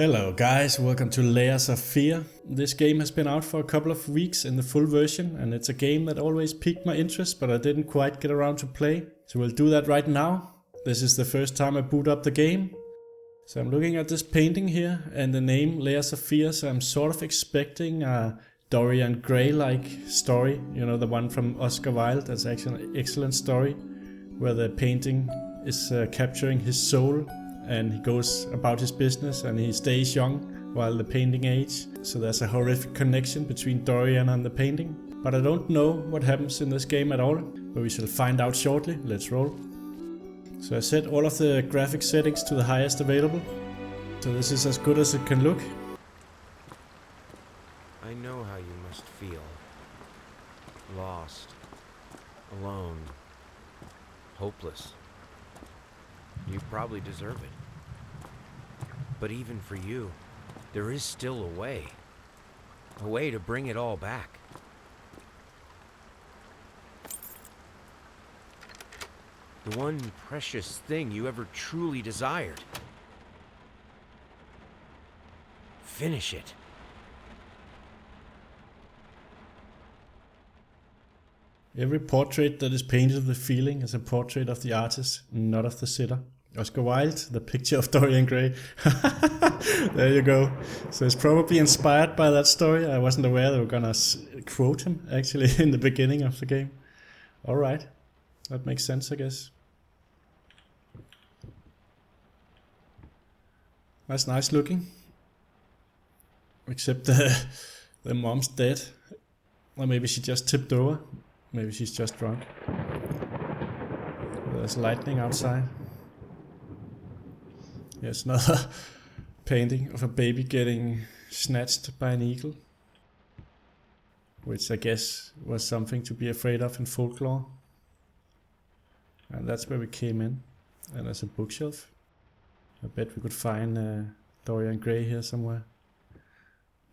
Hello guys, welcome to Layers of Fear. This game has been out for a couple of weeks in the full version, and it's a game that always piqued my interest, but I didn't quite get around to play. So we'll do that right now. This is the first time I boot up the game. So I'm looking at this painting here and the name Layers of Fear, so I'm sort of expecting a Dorian Gray-like story. You know, the one from Oscar Wilde. That's actually an excellent story where the painting is capturing his soul. And he goes about his business and he stays young while the painting ages. So there's a horrific connection between Dorian and the painting. But I don't know what happens in this game at all, but we shall find out shortly. Let's roll. So I set all of the graphic settings to the highest available. So this is as good as it can look. I know how you must feel. Lost. Alone. Hopeless. You probably deserve it. But even for you, there is still a way. A way to bring it all back. The one precious thing you ever truly desired. Finish it. Every portrait that is painted with feeling is a portrait of the artist, not of the sitter. Oscar Wilde, The Picture of Dorian Gray. There you go. So it's probably inspired by that story. I wasn't aware they were gonna quote him actually in the beginning of the game. Alright, that makes sense, I guess. That's nice looking. Except the mom's dead. Or maybe she just tipped over. Maybe she's just drunk. There's lightning outside. Here's another painting of a baby getting snatched by an eagle. Which I guess was something to be afraid of in folklore. And that's where we came in. And there's a bookshelf. I bet we could find Dorian Gray here somewhere.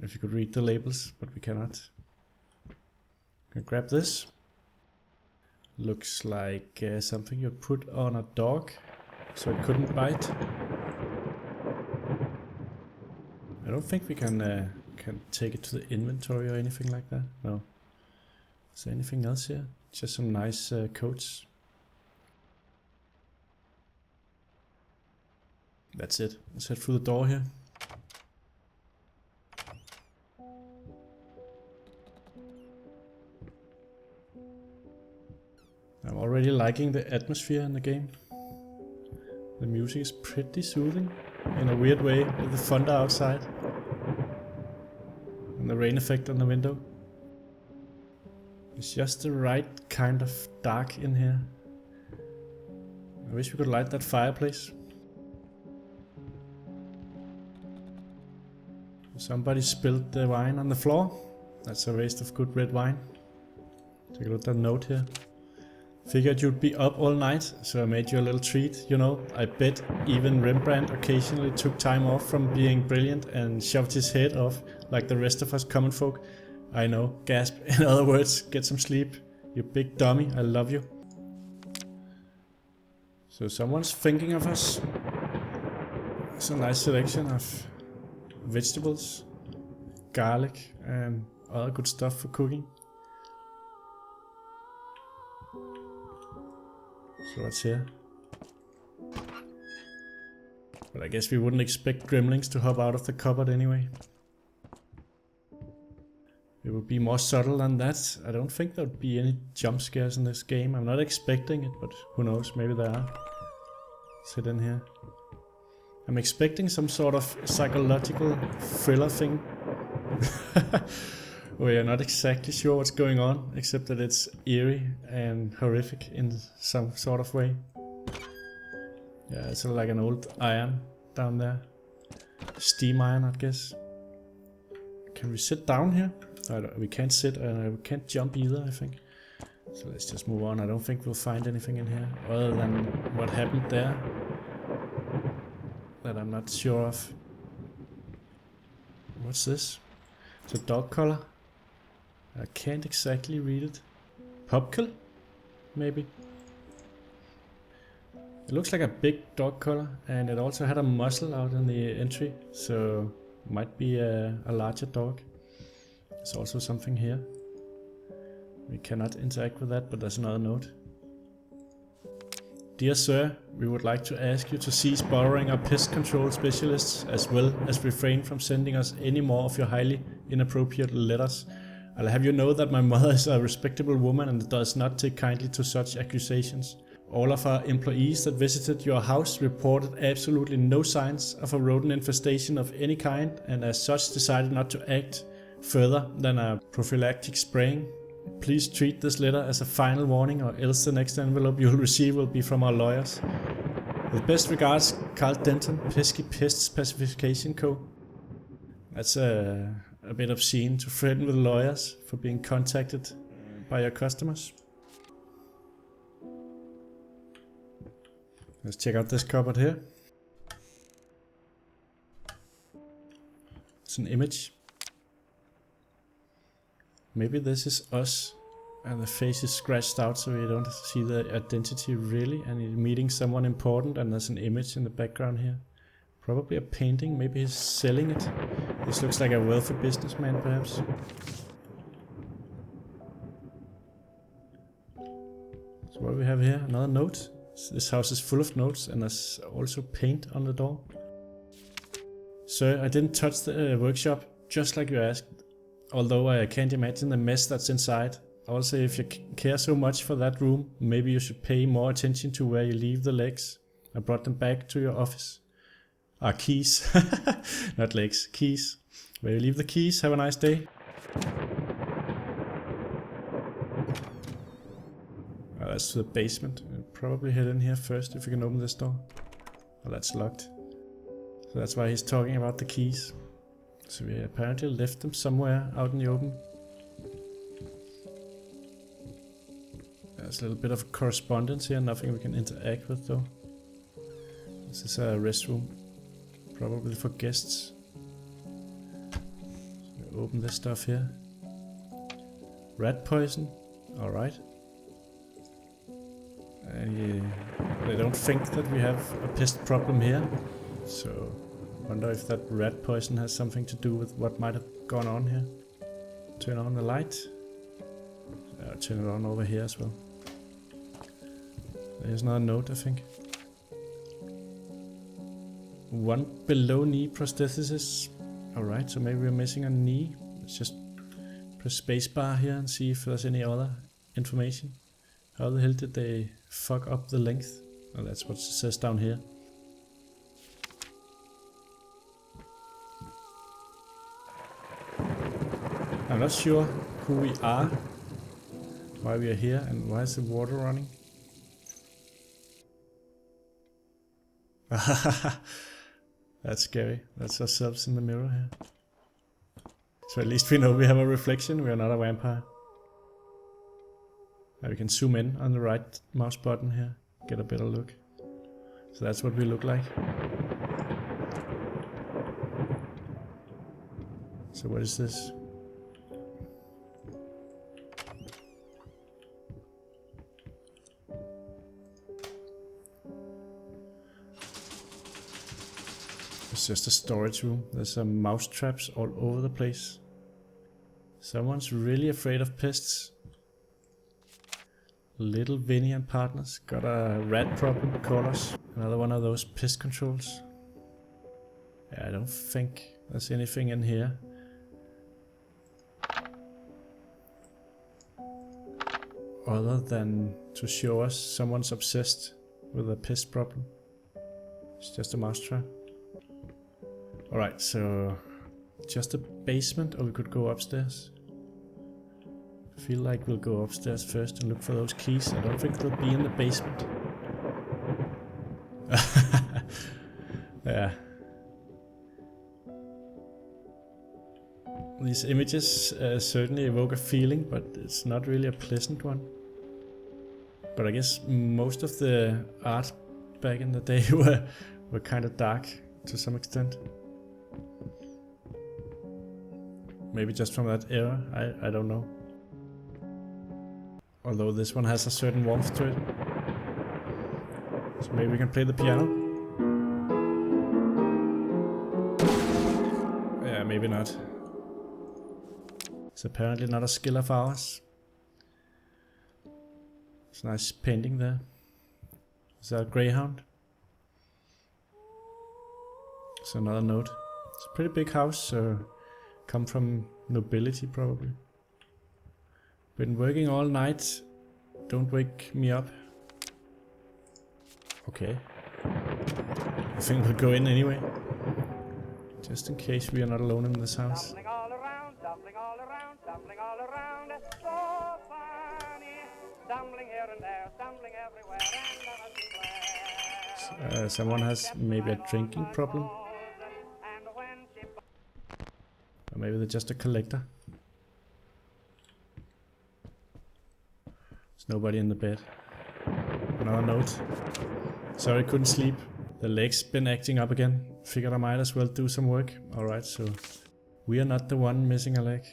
If you could read the labels, but we cannot. Can grab this. Looks like something you'd put on a dog so it couldn't bite. I don't think we can take it to the inventory or anything like that. No. Is there anything else here? Just some nice coats. That's it. Let's head through the door here. I'm already liking the atmosphere in the game. The music is pretty soothing in a weird way with the thunder outside and the rain effect on the window. It's just the right kind of dark in here. I wish we could light that fireplace. Somebody spilled the wine on the floor. That's a waste of good red wine. Take a look at that note here. Figured you'd be up all night, so I made you a little treat, you know. I bet even Rembrandt occasionally took time off from being brilliant and shoved his head off like the rest of us common folk. I know, gasp. In other words, get some sleep. You big dummy, I love you. So someone's thinking of us. It's a nice selection of vegetables, garlic and other good stuff for cooking. So what's here? But I guess we wouldn't expect gremlins to hop out of the cupboard anyway. It would be more subtle than that. I don't think there would be any jump scares in this game. I'm not expecting it, but who knows, maybe there are. Sit in here. I'm expecting some sort of psychological thriller thing. We are not exactly sure what's going on, except that it's eerie and horrific in some sort of way. Yeah, it's like an old iron down there. Steam iron, I guess. Can we sit down here? We can't sit, and we can't jump either, I think. So let's just move on. I don't think we'll find anything in here, other than what happened there. That I'm not sure of. What's this? It's a dog collar. I can't exactly read it. Popkill? Maybe. It looks like a big dog collar, and it also had a muzzle out in the entry, so might be a larger dog. There's also something here. We cannot interact with that, but there's another note. Dear sir, we would like to ask you to cease bothering our pest control specialists, as well as refrain from sending us any more of your highly inappropriate letters. I'll have you know that my mother is a respectable woman and does not take kindly to such accusations. All of our employees that visited your house reported absolutely no signs of a rodent infestation of any kind, and as such decided not to act further than a prophylactic spraying. Please treat this letter as a final warning, or else the next envelope you'll receive will be from our lawyers. With best regards, Carl Denton, Pesky Pests Pacification Co. That's a bit obscene to threaten with lawyers for being contacted by your customers. Let's check out this cupboard here. It's an image. Maybe this is us, and the face is scratched out so you don't see the identity really, and you're meeting someone important, and there's an image in the background here. Probably a painting, maybe he's selling it. This looks like a wealthy businessman perhaps. So what do we have here? Another note. This house is full of notes, and there's also paint on the door. Sir, I didn't touch the workshop, just like you asked. Although I can't imagine the mess that's inside. Also, if you care so much for that room, maybe you should pay more attention to where you leave the legs. I brought them back to your office. Keys. Not legs, keys. Where you leave the keys, have a nice day. That's to the basement. I'll probably head in here first if we can open this door. Oh, that's locked. So that's why he's talking about the keys. So we apparently left them somewhere out in the open. There's a little bit of correspondence here, nothing we can interact with though. This is a restroom, probably for guests. So open this stuff here. Rat poison, alright. They don't think that we have a pest problem here, so I wonder if that rat poison has something to do with what might have gone on here. Turn on the light. Turn it on over here as well. There's another note, I think. 1 below knee prosthesis. Alright, so maybe we're missing a knee. Let's just press spacebar here and see if there's any other information. How the hell did they fuck up the length? Oh, that's what it says down here. I'm not sure who we are, why we are here, and why is the water running. That's scary. That's ourselves in the mirror here. So at least we know we have a reflection, we are not a vampire. Now we can zoom in on the right mouse button here, get a better look. So that's what we look like. So what is this? It's just a storage room. There's some mouse traps all over the place. Someone's really afraid of pests. Little Vinny and partners got a rat problem, call us. Another one of those pest controls. Yeah, I don't think there's anything in here. Other than to show us someone's obsessed with a pest problem. It's just a mousetrap. Alright, so just a basement, or we could go upstairs. I feel like we'll go upstairs first and look for those keys. I don't think they'll be in the basement. Yeah. These images certainly evoke a feeling, but it's not really a pleasant one. But I guess most of the art back in the day were kind of dark to some extent. Maybe just from that era, I don't know. Although this one has a certain warmth to it. So maybe we can play the piano. Yeah, maybe not. It's apparently not a skill of ours. It's a nice painting there. Is that a greyhound? It's another note. It's a pretty big house, come from nobility probably. Been working all night. Don't wake me up. Okay. I think we'll go in anyway. Just in case we are not alone in this house. Tumbling all around, tumbling all around, tumbling all around. So funny. Stumbling here and there, stumbling everywhere, and someone has maybe a drinking problem. Or maybe they're just a collector. There's nobody in the bed. Another note. Sorry, couldn't sleep. The leg's been acting up again. Figured I might as well do some work. Alright, so we are not the one missing a leg.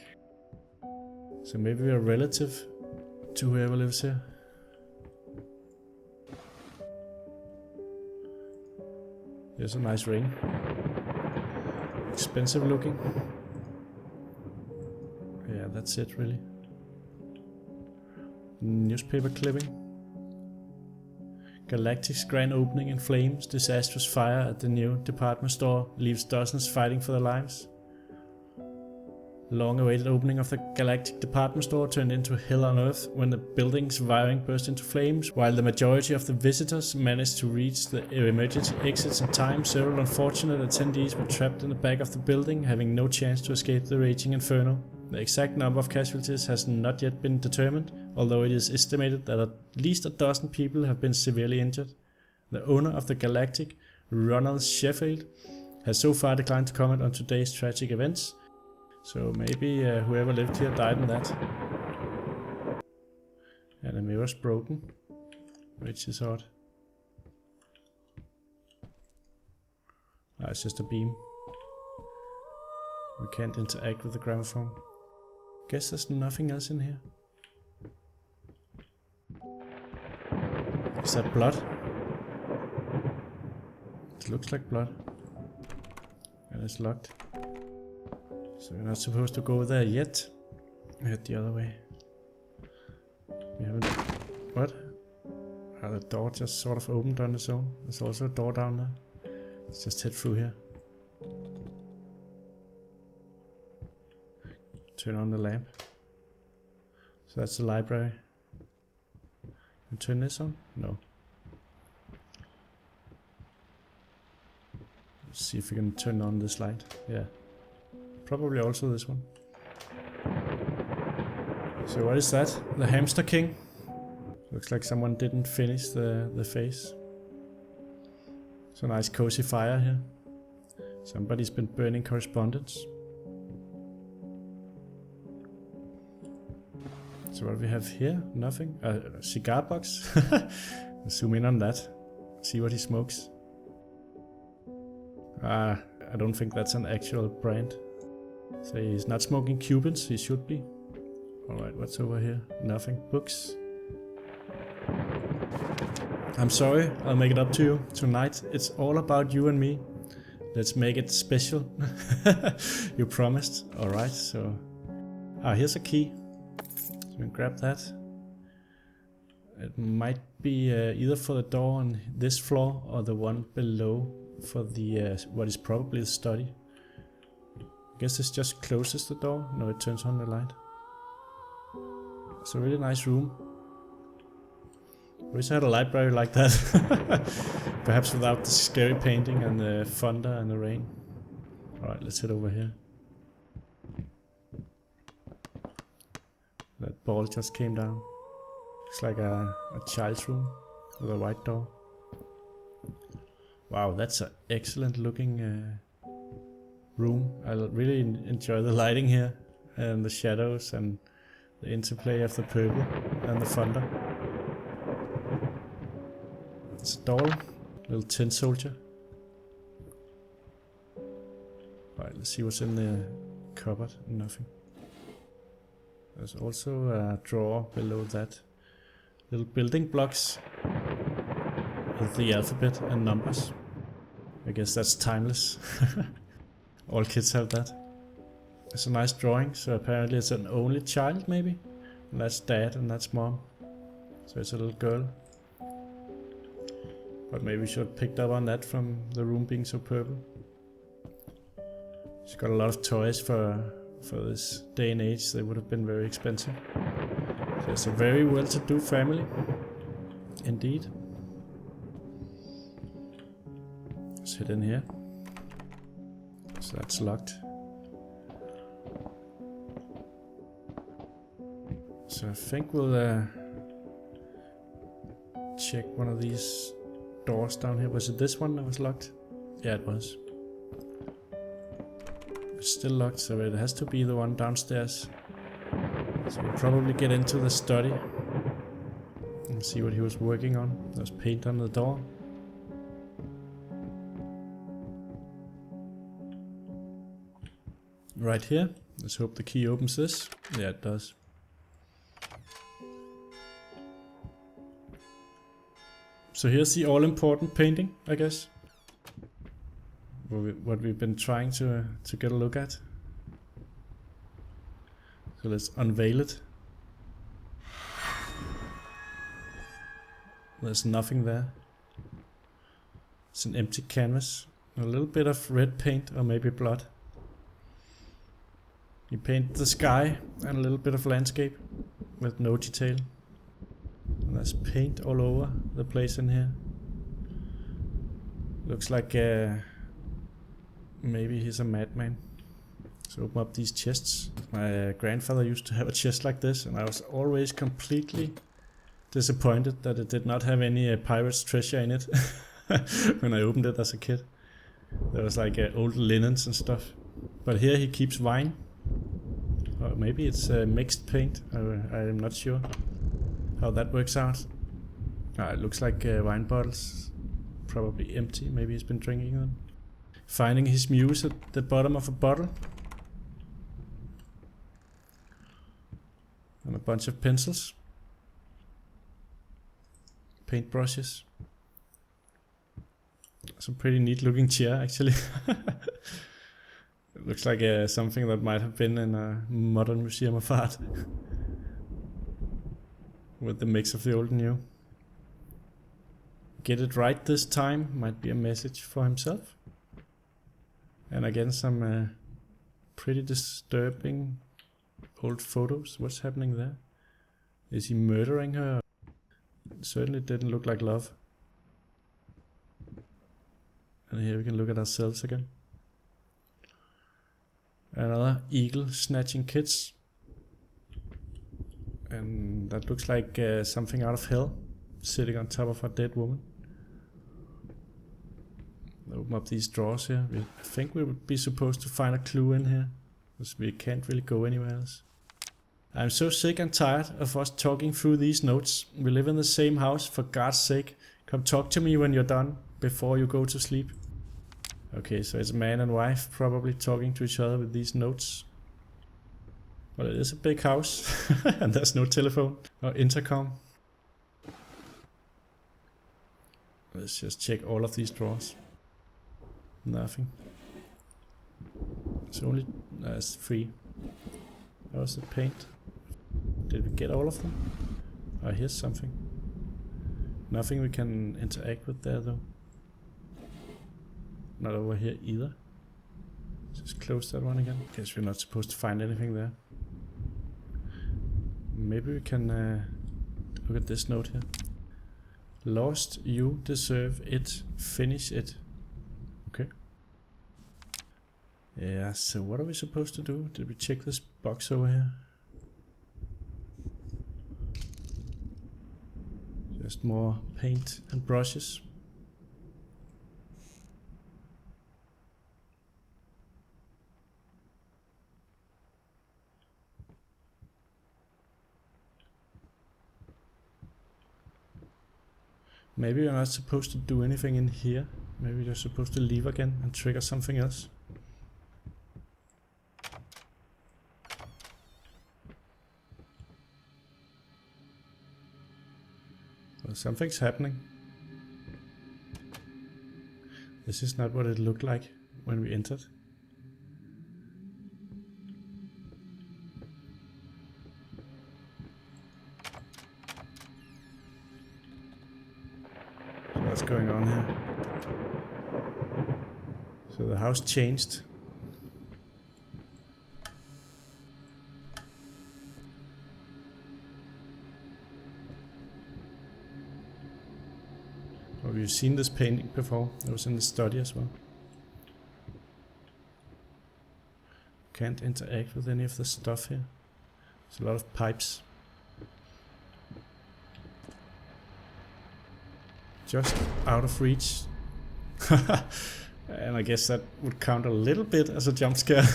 So maybe we are relative to whoever lives here. Here's a nice ring. Expensive looking. Yeah, that's it really. Newspaper clipping. Galactic's grand opening in flames. Disastrous fire at the new department store leaves dozens fighting for their lives. Long-awaited opening of the Galactic department store turned into hell on earth when the building's wiring burst into flames. While the majority of the visitors managed to reach the emergency exits in time, several unfortunate attendees were trapped in the back of the building, having no chance to escape the raging inferno. The exact number of casualties has not yet been determined, although it is estimated that at least a dozen people have been severely injured. The owner of the Galactic, Ronald Sheffield, has so far declined to comment on today's tragic events. So maybe whoever lived here died in that. And the mirror's broken, which is odd. Ah, it's just a beam. We can't interact with the gramophone. Guess there's nothing else in here. Is that blood? It looks like blood. And it's locked. So we're not supposed to go there yet. We head the other way. We haven't... What? Oh, the door just sort of opened on its own. There's also a door down there. Let's just head through here. Turn on the lamp. So that's the library. And turn this on? No. Let's see if we can turn on this light. Yeah. Probably also this one. So what is that? The Hamster King? Looks like someone didn't finish the face. It's a nice cozy fire here. Somebody's been burning correspondence. So what do we have here? Nothing? A cigar box? Zoom in on that. See what he smokes. I don't think that's an actual brand. So he's not smoking Cubans, he should be. Alright, what's over here? Nothing. Books. I'm sorry, I'll make it up to you. Tonight it's all about you and me. Let's make it special. You promised. Alright, so... here's a key. So we can grab that. It might be either for the door on this floor or the one below for the what is probably the study. I guess this just closes the door. No, it turns on the light. It's a really nice room. I wish I had a library like that. Perhaps without the scary painting and the thunder and the rain. Alright, let's head over here. That ball just came down. Looks like a child's room with a white door. Wow, that's an excellent looking room. I really enjoy the lighting here and the shadows and the interplay of the purple and the thunder. It's a doll, little tin soldier. Right, let's see what's in the cupboard. Nothing. There's also a drawer below that. Little building blocks. with the alphabet and numbers. I guess that's timeless. All kids have that. It's a nice drawing, so apparently it's an only child maybe? And that's dad and that's mom. So it's a little girl. But maybe we should have picked up on that from the room being so purple. She's got a lot of toys for this day and age. They would have been very expensive. So it's a very well-to-do family. Indeed. Let's head in here. So that's locked. So I think we'll check one of these doors down here. Was it this one that was locked? Yeah, it was. It's still locked, so it has to be the one downstairs. So we'll probably get into the study and see what he was working on. There's paint on the door. Right here. Let's hope the key opens this. Yeah, it does. So here's the all-important painting, I guess. What we've been trying to get a look at. So let's unveil it. There's nothing there. It's an empty canvas. A little bit of red paint or maybe blood. He painted the sky and a little bit of landscape with no detail. And there's paint all over the place in here. Looks like maybe he's a madman. So open up these chests. My grandfather used to have a chest like this, and I was always completely disappointed that it did not have any pirate's treasure in it when I opened it as a kid. There was like old linens and stuff. But here he keeps wine. Or maybe it's mixed paint. I'm not sure how that works out. It looks like wine bottles. Probably empty. Maybe he's been drinking them. Finding his muse at the bottom of a bottle. And a bunch of pencils. Paintbrushes. Some pretty neat looking chair actually. It looks like something that might have been in a modern museum of art. With the mix of the old and new. Get it right this time might be a message for himself. And again some pretty disturbing old photos. What's happening there? Is he murdering her? It certainly didn't look like love. And here we can look at ourselves again. Another eagle snatching kids. And that looks like something out of hell. Sitting on top of a dead woman. Open up these drawers here. I think we would be supposed to find a clue in here. Because we can't really go anywhere else. I'm so sick and tired of us talking through these notes. We live in the same house, for God's sake. Come talk to me when you're done, before you go to sleep. Okay, so it's man and wife probably talking to each other with these notes. Well, it is a big house, and there's no telephone or intercom. Let's just check all of these drawers. Nothing. It's only... it's 3. That was the paint. Did we get all of them? Oh, here's something. Nothing we can interact with there though. Not over here either. Just close that one again. Guess we're not supposed to find anything there. Maybe we can look at this note here. Lost, you deserve it. Finish it. Okay. Yeah, so what are we supposed to do? Did we check this box over here? Just more paint and brushes. Maybe we're not supposed to do anything in here. Maybe we're supposed to leave again and trigger something else. Well, something's happening. This is not what it looked like when we entered. So what's going on here? So the house changed. Oh, we've seen this painting before. It was in the study as well. Can't interact with any of the stuff here. There's a lot of pipes. Just out of reach. And I guess that would count a little bit as a jump scare.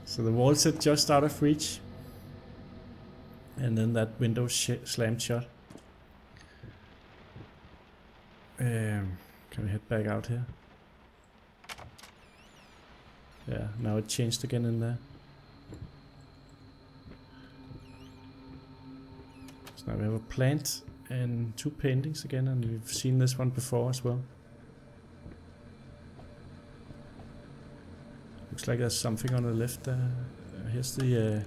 So the wall said just out of reach. And then that window slammed shut. Can we head back out here? Yeah, now it changed again in there. So now we have a plant and 2 paintings again, and we've seen this one before as well. Looks like there's something on the left there. Here's the...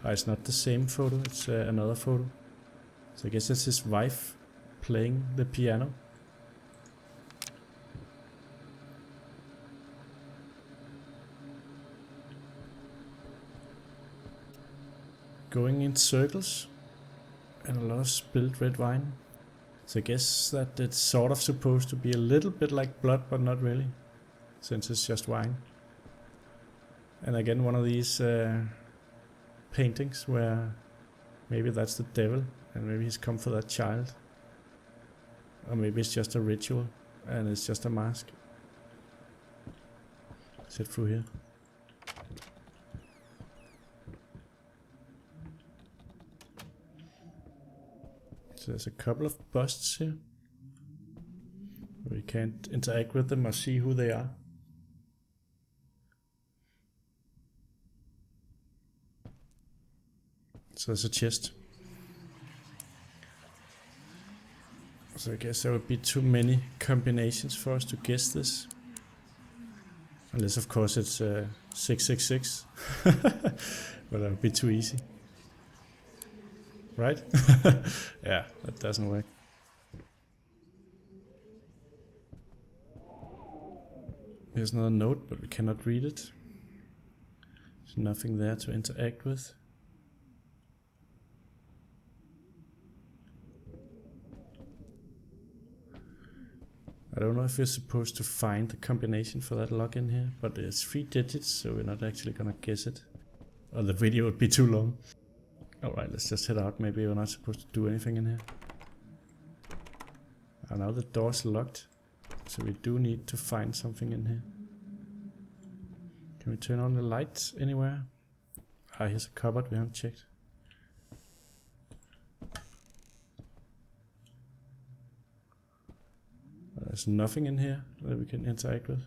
it's not the same photo, it's another photo. So I guess it's his wife playing the piano. Going in circles. And a lot of spilled red wine. So I guess that it's sort of supposed to be a little bit like blood, but not really. Since it's just wine. And again, one of these paintings where maybe that's the devil. And maybe he's come for that child. Or maybe it's just a ritual. And it's just a mask. Let's head through here. So there's a couple of busts here. We can't interact with them or see who they are. So there's a chest. So I guess there would be too many combinations for us to guess this. Unless of course it's 666. But that would be too easy. Right? Yeah, that doesn't work. Here's another note, but we cannot read it. There's nothing there to interact with. I don't know if we're supposed to find the combination for that lock in here, but it's 3 digits, so we're not actually gonna guess it. Or the video would be too long. Alright, let's just head out. Maybe we're not supposed to do anything in here. Oh, now the door's locked. So we do need to find something in here. Can we turn on the lights anywhere? Ah, here's a cupboard we haven't checked. There's nothing in here that we can interact with.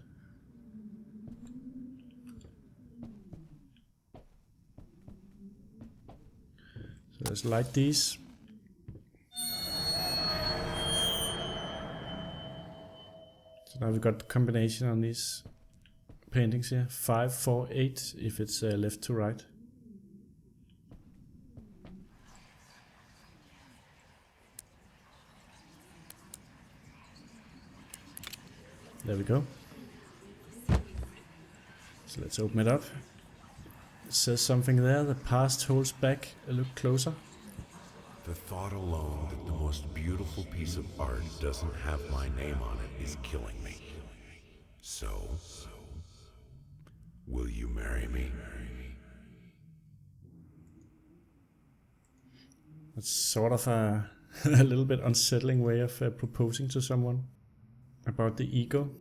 So let's light these. So now we've got the combination on these paintings here. 5, 4, 8 if it's left to right. There we go. So let's open it up. It says something there. The past holds back a look closer. The thought alone that the most beautiful piece of art doesn't have my name on it is killing me. So, will you marry me? That's sort of a little bit unsettling way of proposing to someone. About the ego,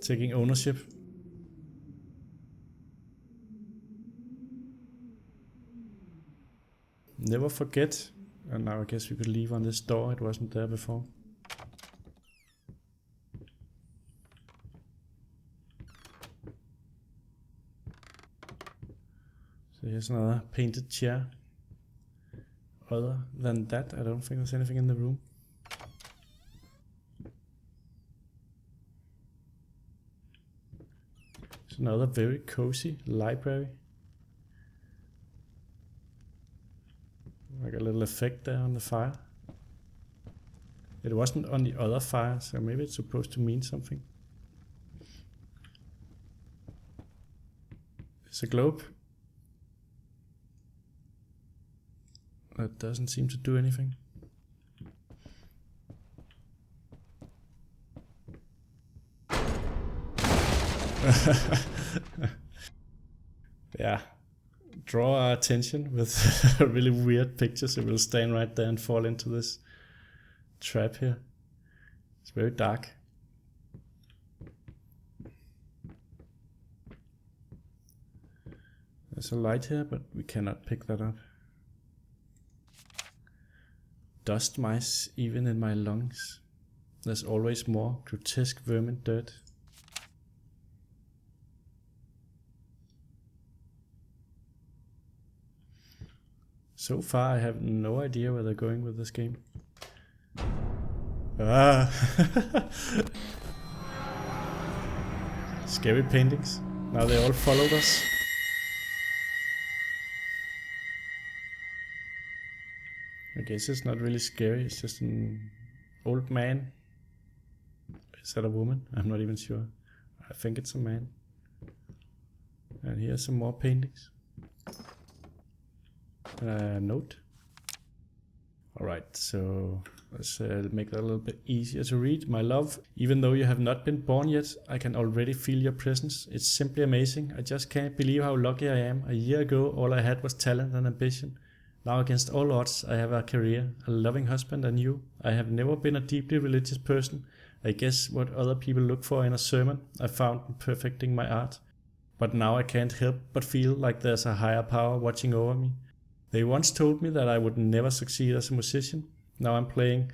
taking ownership. Never forget. And now I guess we could leave on this door, it wasn't there before. So here's another painted chair. Other than that, I don't think there's anything in the room. Another very cozy library. Like a little effect there on the fire. It wasn't on the other fire, so maybe it's supposed to mean something. It's a globe. That doesn't seem to do anything. Yeah. Draw our attention with really weird pictures. It will stand right there and fall into this trap here. It's very dark. There's a light here, but we cannot pick that up. Dust mice even in my lungs. There's always more grotesque vermin dirt. So far I have no idea where they're going with this game. Ah! Scary paintings. Now they all followed us. I guess it's not really scary, it's just an old man. Is that a woman? I'm not even sure. I think it's a man. And here's some more paintings. Note. Alright, so let's make that a little bit easier to read. My love, even though you have not been born yet, I can already feel your presence. It's simply amazing. I just can't believe how lucky I am. A year ago, all I had was talent and ambition. Now, against all odds, I have a career, a loving husband, and you. I have never been a deeply religious person. I guess what other people look for in a sermon, I found in perfecting my art. But now I can't help but feel like there's a higher power watching over me. They once told me that I would never succeed as a musician. Now I'm playing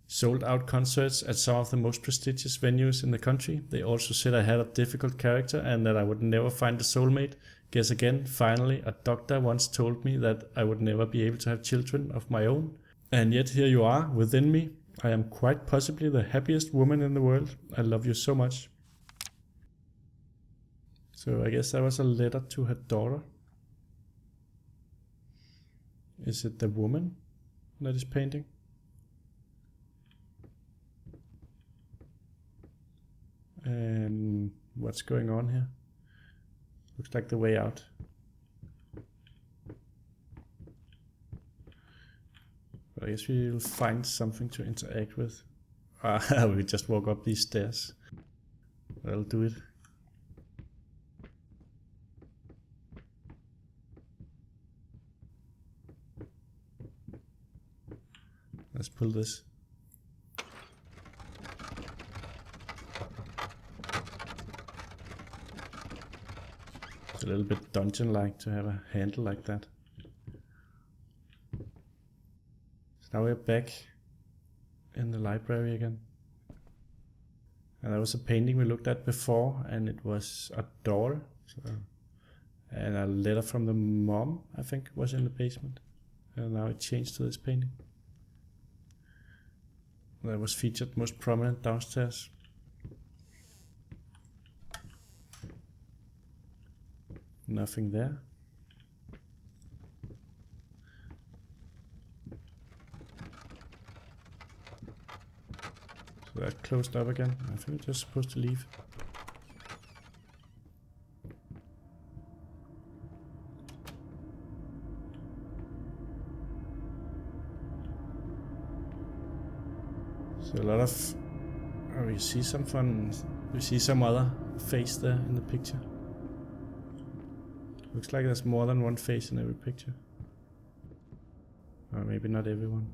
sold out concerts at some of the most prestigious venues in the country. They also said I had a difficult character and that I would never find a soulmate. Guess again, finally, a doctor once told me that I would never be able to have children of my own. And yet here you are, within me. I am quite possibly the happiest woman in the world. I love you so much. So I guess that was a letter to her daughter. Is it the woman that is painting? And what's going on here? Looks like the way out. But I guess we'll find something to interact with. We just walk up these stairs. That'll do it. Let's pull this. It's a little bit dungeon-like to have a handle like that. So now we're back in the library again. And there was a painting we looked at before, and it was a door. And a letter from the mom, I think, was in the basement. And now it changed to this painting. That was featured most prominent downstairs. Nothing there. So that closed up again. I think we're just supposed to leave. So a lot of, we see some fun, we see some other face there in the picture. Looks like there's more than one face in every picture. Or maybe not everyone.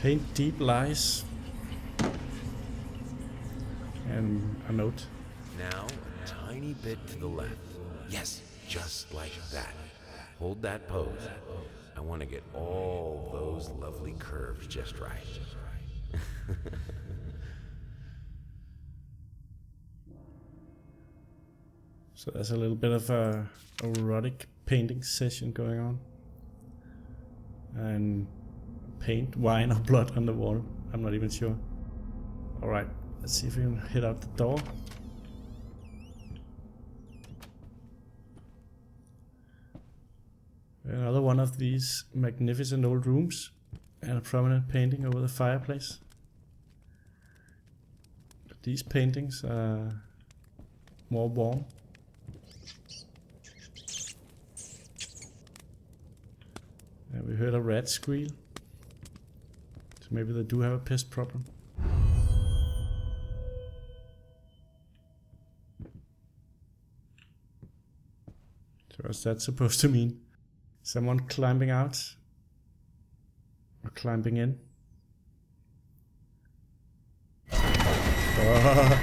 Paint deep lies. And a note. Now, a tiny bit to the left. Yes, just like that. Hold that pose. I want to get all those lovely curves just right. So there's a little bit of a erotic painting session going on. And paint, wine or blood on the wall. I'm not even sure. Alright, let's see if we can hit out the door. Another one of these magnificent old rooms and a prominent painting over the fireplace. But these paintings are more warm. And we heard a rat squeal. So maybe they do have a pest problem. So what's that supposed to mean? Someone climbing out? Or climbing in? Oh.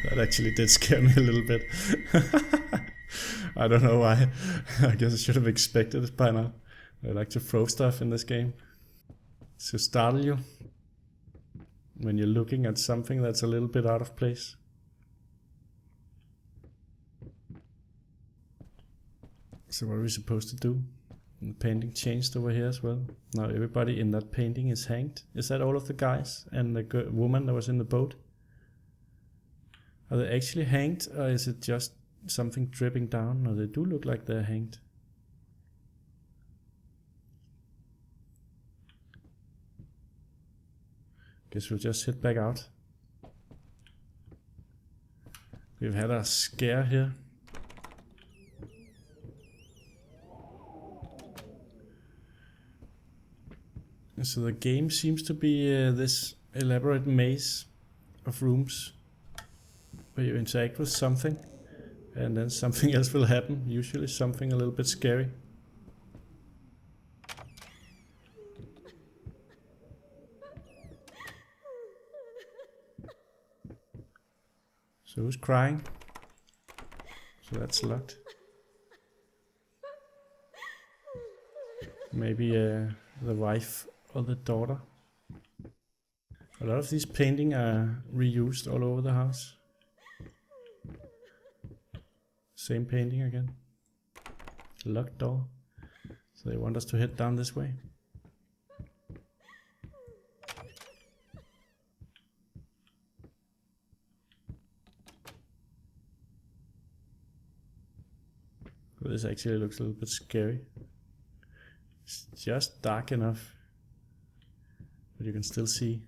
That actually did scare me a little bit. I don't know why. I guess I should have expected it by now. I like to throw stuff in this game to startle you when you're looking at something that's a little bit out of place. So what are we supposed to do? The painting changed over here as well. Now everybody in that painting is hanged. Is that all of the guys and the woman that was in the boat? Are they actually hanged, or is it just something dripping down? No, they do look like they're hanged. Guess we'll just head back out. We've had a scare here. So the game seems to be this elaborate maze of rooms where you interact with something and then something else will happen, usually something a little bit scary. So who's crying? So that's locked. Maybe the wife or the daughter. A lot of these paintings are reused all over the house. Same painting again. Locked door. So they want us to head down this way. This actually looks a little bit scary. It's just dark enough, but you can still see.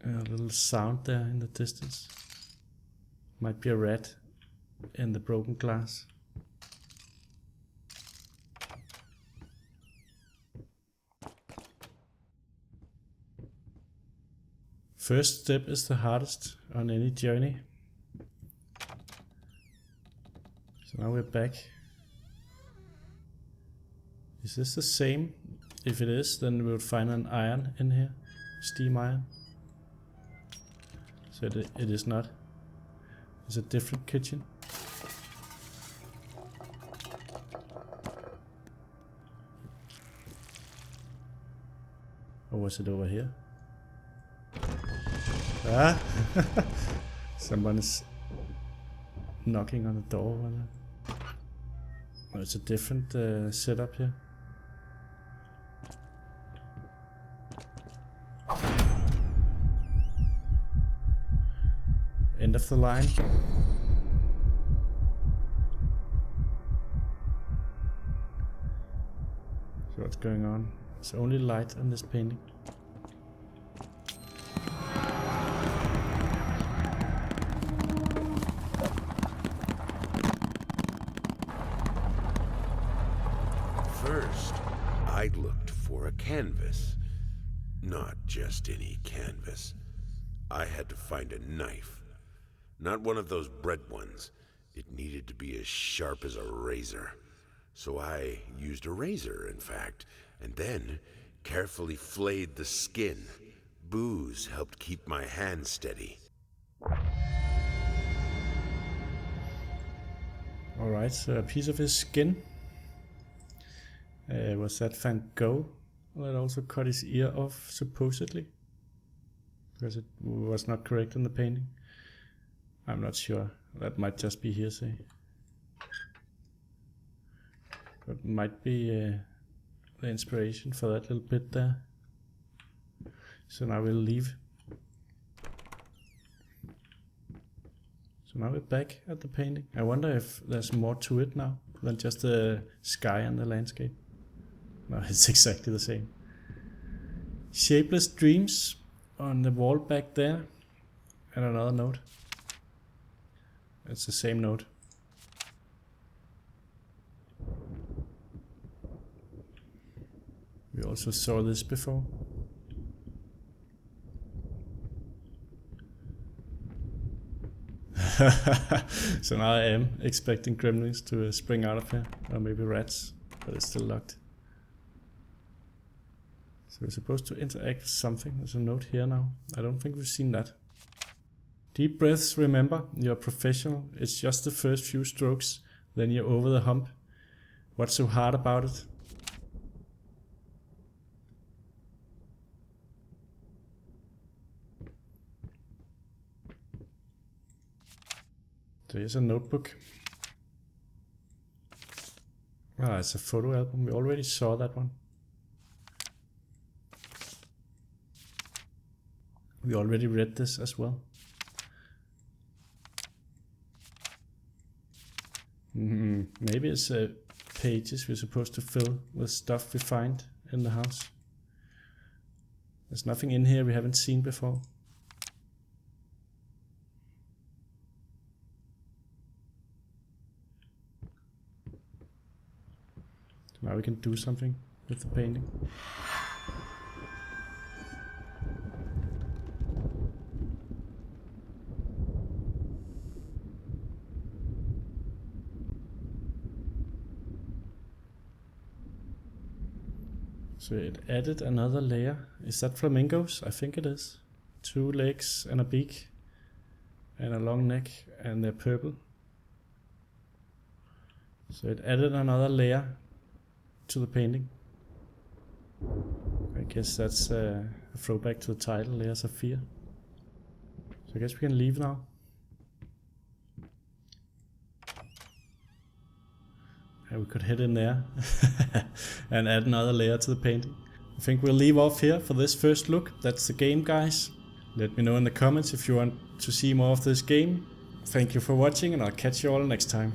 A little sound there in the distance. Might be a rat in the broken glass. First step is the hardest on any journey. So now we're back. Is this the same? If it is, then we'll find an iron in here. Steam iron. So it is not. It's a different kitchen. Or was it over here? Ah! Someone is knocking on the door. Oh, it's a different setup here. End of the line. So what's going on? There's only light on this painting. First, I looked for a canvas. Not just any canvas. I had to find a knife. Not one of those bread ones. It needed to be as sharp as a razor. So I used a razor, in fact, and then carefully flayed the skin. Booze helped keep my hand steady. Alright, so a piece of his skin. Was that Van Gogh that also cut his ear off, supposedly? Because it was not correct in the painting. I'm not sure. That might just be hearsay. But might be the inspiration for that little bit there. So now we'll leave. So now we're back at the painting. I wonder if there's more to it now than just the sky and the landscape. No, it's exactly the same. Shapeless dreams on the wall back there. And another note. It's the same note. We also saw this before. So now I am expecting gremlins to spring out of here, or maybe rats, but it's still locked. So we're supposed to interact with something. There's a note here now. I don't think we've seen that. Deep breaths, remember, you're a professional. It's just the first few strokes, then you're over the hump. What's so hard about it? There's a notebook. Ah, it's a photo album. We already saw that one. We already read this as well. Maybe it's pages we're supposed to fill with stuff we find in the house. There's nothing in here we haven't seen before. Now we can do something with the painting. So it added another layer. Is that flamingos? I think it is. 2 legs and a beak and a long neck, and they're purple. So it added another layer to the painting. I guess that's a throwback to the title, Layers of Fear. So I guess we can leave now. And we could head in there and add another layer to the painting. I think we'll leave off here for this first look. That's the game, guys. Let me know in the comments if you want to see more of this game. Thank you for watching, and I'll catch you all next time.